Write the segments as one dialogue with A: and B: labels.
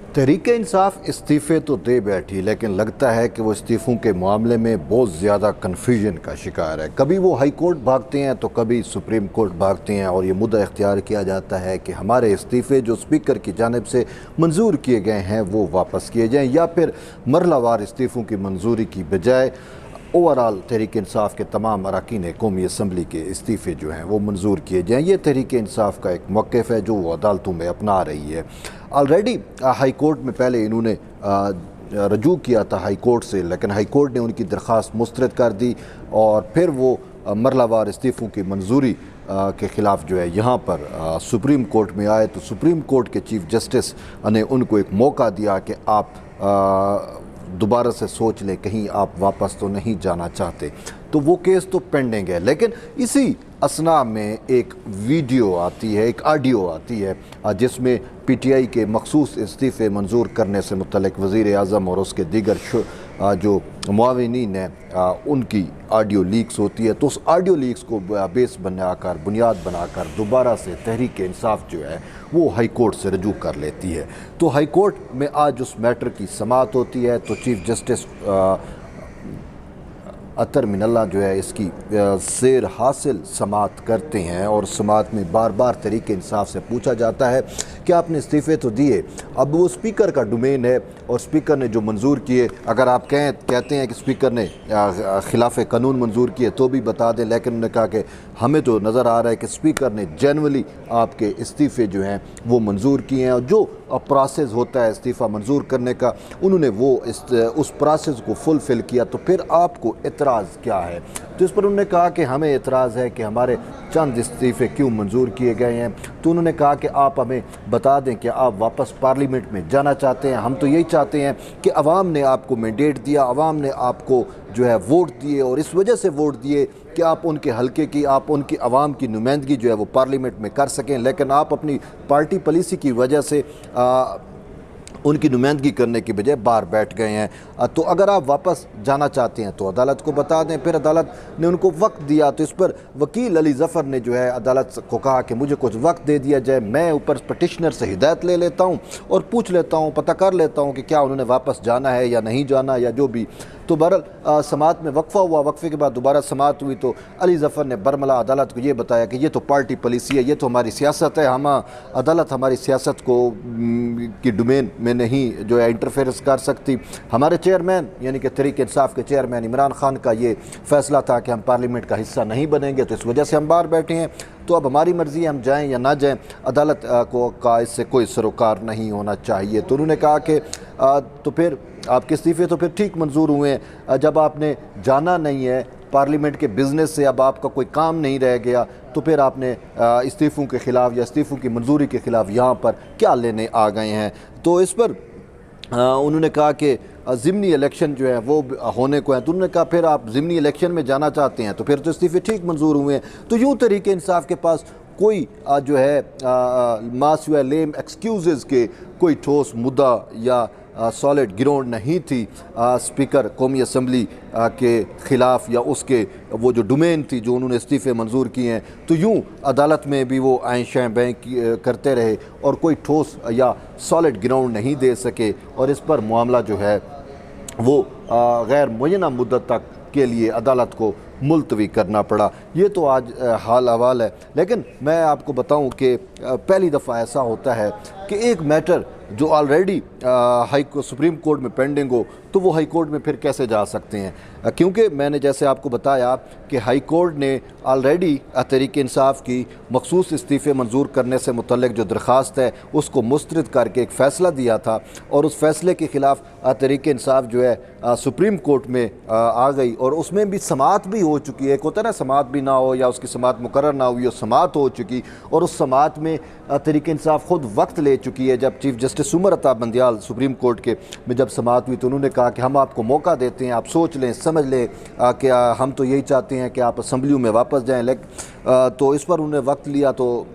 A: तहरीक इंसाफ इस्तीफ़े तो दे बैठी, लेकिन लगता है कि वो इस्तीफ़ों के मामले में बहुत ज़्यादा कन्फ्यूजन का शिकार है। कभी वो हाई कोर्ट भागते हैं तो कभी सुप्रीम कोर्ट भागते हैं और ये मुद्दा इख्तियार किया जाता है कि हमारे इस्तीफ़े जो स्पीकर की जानिब से मंजूर किए गए हैं वो वापस किए जाएँ, या फिर मरलावार इस्तीफ़ों की मंजूरी की बजाय ओवरऑल तहरीक इंसाफ के तमाम अरकान कौमी असम्बली के इस्तीफ़े जो हैं वो मंजूर किए जाएँ। ये तहरीक इंसाफ का एक मौक़िफ़ है जो वो अदालतों में अपना रही है। ऑलरेडी हाई कोर्ट में पहले इन्होंने रजू किया था हाई कोर्ट से, लेकिन हाई कोर्ट ने उनकी दरख्वास्त मुस्तरद कर दी और फिर वो मरलावार इस्तीफ़ों की मंजूरी के ख़िलाफ़ जो है यहाँ पर सुप्रीम कोर्ट में आए, तो सुप्रीम कोर्ट के चीफ जस्टिस ने उनको एक मौका दिया कि आप दोबारा से सोच लें, कहीं आप वापस तो नहीं जाना चाहते। तो वो केस तो पेंडिंग है, लेकिन इसी असना में एक वीडियो आती है, एक ऑडियो आती है जिसमें पीटीआई के मखसूस इस्तीफ़े मंजूर करने से मुतल्लिक वज़ीर आज़म और उसके दीगर जो मुआविनीन हैं उनकी ऑडियो लीक्स होती है। तो उस ऑडियो लीक्स को बेस बनाकर, बुनियाद बनाकर दोबारा से तहरीक इंसाफ जो है वो हाई कोर्ट से रजू कर लेती है। तो हाई कोर्ट में आज उस मैटर की समाअत होती है, तो चीफ जस्टिस अतर मिनल्ला जो है इसकी सेर हासिल समाअत करते हैं और समाअत में बार बार तहरीक इंसाफ से पूछा जाता है कि आपने इस्तीफ़े तो दिए, अब वो स्पीकर का डोमेन है और स्पीकर ने जो मंजूर किए, अगर आप कहते हैं कि स्पीकर ने खिलाफ कानून मंजूर किए तो भी बता दें, लेकिन उन्होंने कहा कि हमें तो नज़र आ रहा है कि स्पीकर ने जेन्युइनली आपके इस्तीफ़े जो हैं वो मंजूर किए हैं और जो प्रोसेस होता है इस्तीफ़ा मंजूर करने का उन्होंने वो उस प्रोसेस को फुलफ़िल किया, तो फिर आपको एतराज़ क्या है। तो इस पर उन्होंने कहा कि हमें एतराज़ है कि हमारे चंद इस्तीफ़े क्यों मंजूर किए गए हैं। तो उन्होंने कहा कि आप हमें बता दें कि आप वापस पार्लियामेंट में जाना चाहते हैं। हम तो यही चाहते हैं कि अवाम ने आपको मैंडेट दिया, अवाम ने आपको जो है वोट दिए और इस वजह से वोट दिए कि आप उनके हलके की, आप उनकी अवाम की नुमाइंदगी जो है वो पार्लियामेंट में कर सकें, लेकिन आप अपनी पार्टी पॉलिसी की वजह से उनकी नुमाइंदगी करने की बजाय बाहर बैठ गए हैं। तो अगर आप वापस जाना चाहते हैं तो अदालत को बता दें। फिर अदालत ने उनको वक्त दिया, तो इस पर वकील अली ज़फ़र ने जो है अदालत को कहा कि मुझे कुछ वक्त दे दिया जाए, मैं ऊपर पटिशनर से हिदायत ले लेता हूँ और पूछ लेता हूँ, पता कर लेता हूँ कि क्या उन्होंने वापस जाना है या नहीं जाना या जो भी। तो बहरहाल समाअत में वक्फ़ा हुआ, वक्फ़े के बाद दोबारा समाअत हुई तो अली ज़फ़र ने बरमला अदालत को ये बताया कि ये तो पार्टी पॉलिसी है, ये तो हमारी सियासत है, हम अदालत हमारी सियासत को की डोमेन में नहीं जो है इंटरफेरेंस कर सकती। हमारे चेयरमैन यानी कि तहरीक इंसाफ के चेयरमैन इमरान खान का ये फ़ैसला था कि हम पार्लियामेंट का हिस्सा नहीं बनेंगे, तो इस वजह से हम बाहर बैठे हैं। तो अब हमारी मर्ज़ी है हम जाएँ या ना जाएँ, अदालत को का इससे कोई सरोकार नहीं होना चाहिए। तो उन्होंने कहा कि तो फिर आपके इस्तीफ़े तो फिर ठीक मंजूर हुए हैं, जब आपने जाना नहीं है पार्लियामेंट के बिज़नेस से, अब आपका कोई काम नहीं रह गया, तो फिर आपने इस्तीफ़ों के ख़िलाफ़ या इस्तीफ़ों की मंजूरी के ख़िलाफ़ यहाँ पर क्या लेने आ गए हैं। तो इस पर उन्होंने कहा कि ज़िमनी इलेक्शन जो है वो होने को है, तो उन्होंने कहा फिर आप ज़िमनी इलेक्शन में जाना चाहते हैं तो फिर तो इस्तीफ़े ठीक मंजूर हुए हैं। तो यूँ तहरीक इंसाफ के पास कोई जो है मास या लेम एक्सक्यूज़ के कोई ठोस मुद्दा या सॉलिड ग्राउंड नहीं थी स्पीकर कौमी असम्बली के ख़िलाफ़ या उसके वो जो डोमेन थी जो उन्होंने इस्तीफ़े मंजूर किए हैं। तो यूँ अदालत में भी वो आइन शाइन बैंक करते रहे और कोई ठोस या सॉलिड ग्राउंड नहीं दे सके और इस पर मामला जो है वो गैर मुय्यना मुद्दत तक के लिए अदालत को मुलतवी करना पड़ा। ये तो आज हाल अहवाल है, लेकिन मैं आपको बताऊं कि पहली दफ़ा ऐसा होता है कि एक मैटर जो ऑलरेडी सुप्रीम कोर्ट में पेंडिंग हो तो वो हाई कोर्ट में फिर कैसे जा सकते हैं, क्योंकि मैंने जैसे आपको बताया कि हाई कोर्ट ने ऑलरेडी तहरीक इंसाफ की मखसूस इस्तीफ़े मंजूर करने से मुतल्लिक जो दरख्वास्त है उसको मुस्तरद करके एक फ़ैसला दिया था और उस फैसले के ख़िलाफ़ तहरीक इंसाफ जो है सुप्रीम कोर्ट में आ गई और उसमें भी समाअत भी हो चुकी है। एक होता है ना समाअत भी ना हो या उसकी समाअत मुकर्रर ना हुई और समाअत हो चुकी, और उस समाअत में तहरीक इंसाफ खुद वक्त ले चुकी है। जब chief justice Umar Ata Bandial supreme court के में जब समाअत हुई तो उन्होंने कहा कि हम आपको मौका देते हैं, आप सोच लें, समझ लें कि हम तो यही चाहते हैं कि आप असम्बलियों में वापस जाएँ। तो इस पर उन्होंने वक्त लिया, तो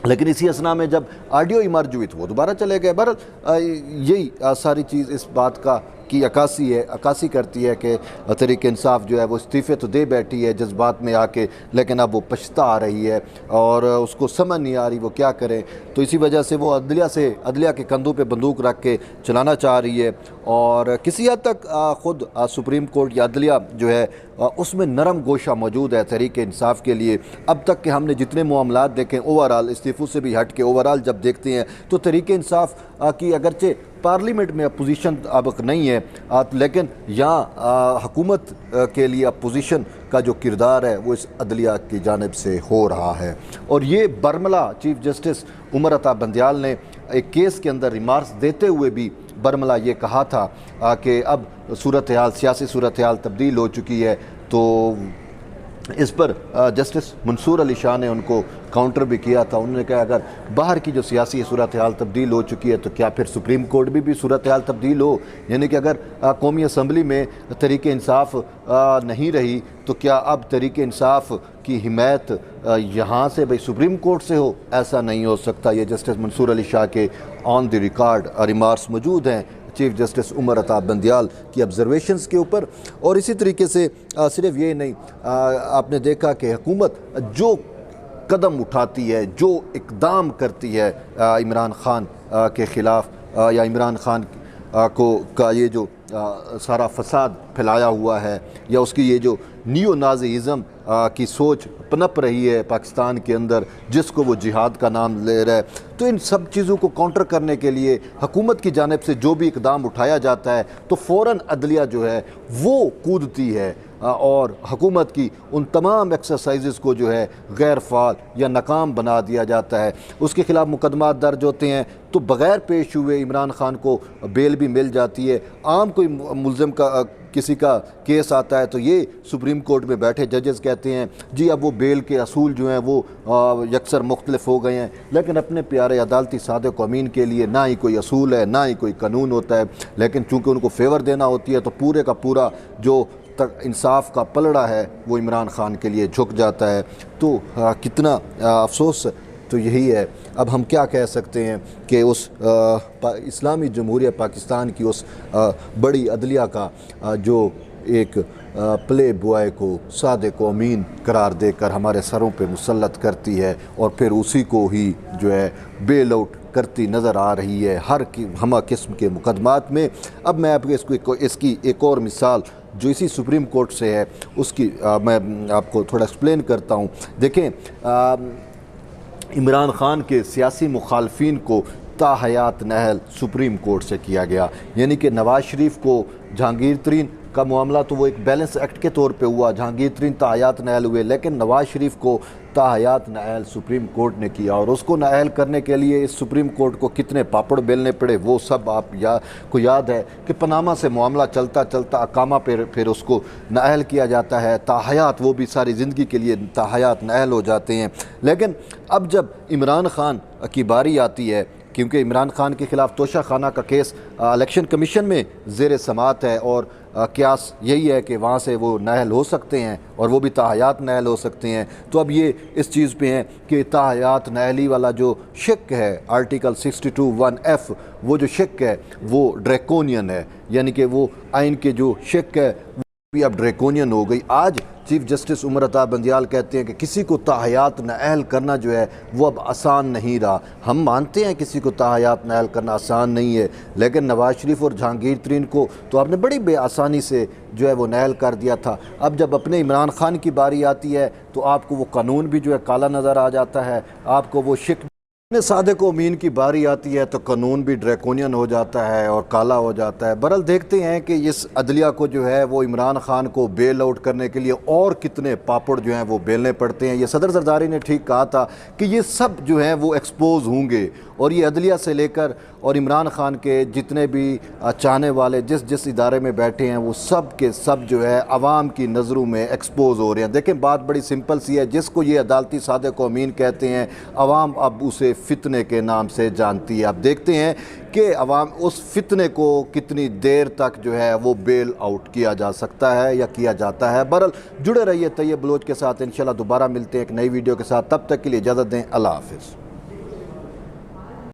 A: लेकिन इसी असना में जब ऑडियो इमर्ज हुई तो वो दोबारा चले गए। बहरहाल यही सारी चीज़ इस बात का की अक्कासी करती है कि तहरीक इंसाफ जो है वो इस्तीफ़े तो दे बैठी है जज्बात में आके, लेकिन अब वो पछता आ रही है और उसको समझ नहीं आ रही वो क्या करे। तो इसी वजह से वो अदलिया के कंधों पे बंदूक रख के चलाना चाह रही है और किसी हद तक ख़ुद सुप्रीम कोर्ट या अदलिया जो है उसमें नरम गोशा मौजूद है तहरीक इंसाफ के लिए। अब तक के हमने जितने मामलात देखें ओवरऑल, इस्तीफ़ों से भी हट के ओवरऑल जब देखते हैं तो तहरीक इंसाफ की अगरचे पार्लियामेंट में अपोजिशन अब नहीं है, लेकिन यहाँ हुकूमत के लिए अपोजिशन का जो किरदार है वो इस अदलिया की जानिब से हो रहा है। और ये बरमला चीफ जस्टिस उमर अता बंदयाल ने एक केस के अंदर रिमार्क्स देते हुए भी बरमला ये कहा था कि अब सियासी सूरत हाल तब्दील हो चुकी है। तो इस पर जस्टिस मंसूर अली शाह ने उनको काउंटर भी किया था। उन्होंने कहा अगर बाहर की जो सियासी सूरत हाल तब्दील हो चुकी है तो क्या फिर सुप्रीम कोर्ट भी सूरत हाल तब्दील हो, यानी कि अगर कौमी असम्बली में तहरीक इंसाफ नहीं रही तो क्या अब तहरीक इंसाफ की हिमायत यहाँ से भाई सुप्रीम कोर्ट से हो? ऐसा नहीं हो सकता। ये जस्टिस मंसूर अली शाह के ऑन द रिकॉर्ड रिमार्क्स मौजूद हैं चीफ जस्टिस उमर अता बंदयाल की ऑब्जर्वेशंस के ऊपर। और इसी तरीके से सिर्फ ये नहीं, आपने देखा कि हुकूमत जो कदम उठाती है, जो इक़दाम करती है इमरान खान के ख़िलाफ़ या इमरान खान का ये जो सारा फसाद फैलाया हुआ है या उसकी ये जो नियो नाज़िज़म की सोच पनप रही है पाकिस्तान के अंदर, जिसको वो जिहाद का नाम ले रहा है, तो इन सब चीज़ों को काउंटर करने के लिए हुकूमत की जानिब से जो भी इक़दाम उठाया जाता है तो फ़ौरन अदलिया जो है वो कूदती है और हुकूमत की उन तमाम एक्सरसाइज़ को जो है गैर फ़ाल या नाकाम बना दिया जाता है। उसके ख़िलाफ़ मुकदमा दर्ज होते हैं तो बग़ैर पेश हुए इमरान खान को बेल भी मिल जाती है। आम कोई मुल्ज़िम का किसी का केस आता है तो ये सुप्रीम कोर्ट में बैठे जजेस कहते हैं जी अब वो बेल के असूल जो हैं वो यकसर मुख्तलिफ हो गए हैं, लेकिन अपने प्यारे अदालती सादिक अमीन के लिए ना ही कोई असूल है ना ही कोई कानून होता है, लेकिन चूँकि उनको फेवर देना होती है तो पूरे का पूरा जो तक इंसाफ का पलड़ा है वो इमरान खान के लिए झुक जाता है। तो कितना अफसोस तो यही है। अब हम क्या कह सकते हैं कि उस इस्लामी जमहूरिया पाकिस्तान की उस बड़ी अदलिया का जो एक प्ले बॉय को सादिक अमीन करार देकर हमारे सरों पे मुसल्लत करती है और फिर उसी को ही जो है बेल आउट करती नज़र आ रही है हर हमा किस्म के मुकदमात में। अब मैं आपको इसकी एक और मिसाल जो इसी सुप्रीम कोर्ट से है उसकी मैं आपको थोड़ा एक्सप्लेन करता हूँ। देखें, इमरान खान के सियासी मुखालफिन को ताहयात नहल सुप्रीम कोर्ट से किया गया, यानी कि नवाज़ शरीफ को जहांगीर तरीन का मामला तो वो एक बैलेंस एक्ट के तौर पे हुआ, जहांगीर तरीन ताहयात नहल हुए, लेकिन नवाज़ शरीफ को ताहयात नहल सुप्रीम कोर्ट ने किया। और उसको नहल करने के लिए इस सुप्रीम कोर्ट को कितने पापड़ बेलने पड़े वो सब आप को याद है कि पनामा से मामला चलता चलता अकामा पर फिर उसको नहल किया जाता है, ताहयात वो भी सारी ज़िंदगी के लिए ताहयात नहल हो जाते हैं। लेकिन अब जब इमरान खान की बारी आती है, क्योंकि इमरान खान के ख़िलाफ़ तोशा खाना का केस इलेक्शन कमीशन में ज़ेर समात है और क्यास यही है कि वहाँ से वो नहल हो सकते हैं और वो भी ताहयात नहल हो सकते हैं। तो अब ये इस चीज़ पे हैं कि ताहयात नहली वाला जो शिक है आर्टिकल 62(1)(f वो जो शिक है वो ड्रैकोनियन है, यानी कि वो आइन के जो शिक है वो भी अब ड्रैकोनियन हो गई। आज चीफ जस्टिस उमर अता बंदयाल कहते हैं कि किसी को ताहयात नहल करना जो है वो अब आसान नहीं रहा। हम मानते हैं किसी को ताहयात नहल करना आसान नहीं है, लेकिन नवाज़ शरीफ और जहांगीर तरीन को तो आपने बड़ी बेआसानी से जो है वो नहल कर दिया था। अब जब अपने इमरान खान की बारी आती है तो आपको वो कानून भी जो है काला नज़र आ जाता है, आपको वो शिक सादिक अमीन की बारी आती है तो कानून भी ड्रैकोनियन हो जाता है और काला हो जाता है। बहरहाल देखते हैं कि इस अदलिया को जो है वो इमरान खान को बेल आउट करने के लिए और कितने पापड़ जो हैं वो बेलने पड़ते हैं। ये सदर जरदारी ने ठीक कहा था कि ये सब जो हैं वो एक्सपोज होंगे और ये अदलिया से लेकर और इमरान खान के जितने भी चाहने वाले जिस जिस इदारे में बैठे हैं वो सब के सब जो है आवाम की नज़रों में एक्सपोज हो रहे हैं। देखें, बात बड़ी सिंपल सी है, जिसको ये अदालती सादिक अमीन कहते हैं आवाम अब उसे फितने के नाम से जानती है। अब देखते हैं कि अवाम उस फितने को कितनी देर तक जो है वो बेल आउट किया जा सकता है या किया जाता है। बहरहाल जुड़े रहिए तैयब बलोच के साथ, इंशाल्लाह दोबारा मिलते हैं एक नई वीडियो के साथ। तब तक के लिए इजाज़त दें, अल्लाह हाफ़िज़।